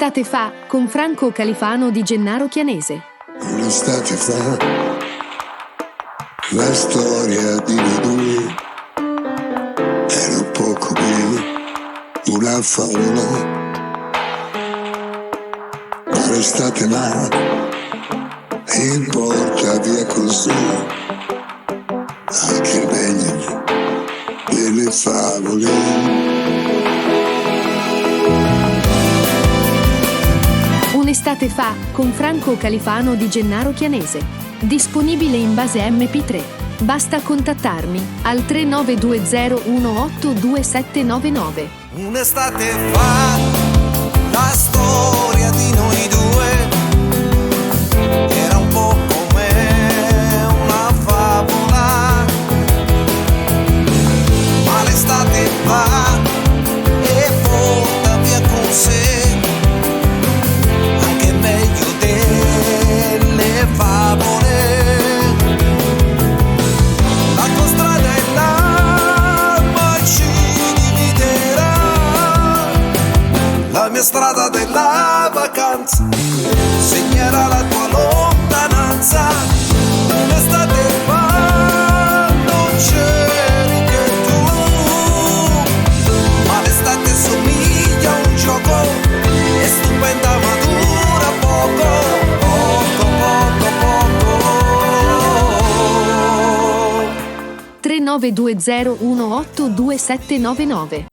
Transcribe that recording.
Un'estate fa con Franco Califano di Gennaro Chianese. Un'estate fa, la storia di noi due era un po' come una favola, ma l'estate là e porta via così anche il meglio delle favole. Un'estate fa con Franco Califano di Gennaro Chianese. Disponibile in base MP3. Basta contattarmi al 3920182799. Un'estate fa, la storia di noi due era un po' come una favola, ma l'estate va e porta via con sé anche meglio delle favole. La contrada è là, ma ci dividerà la mia strada della vacanza, segnerà la tua lontananza. Un'estate fa non c'eri che tu, ma l'estate somiglia a un gioco, è stupenda ma dura poco, poco, poco, poco. 3920182799.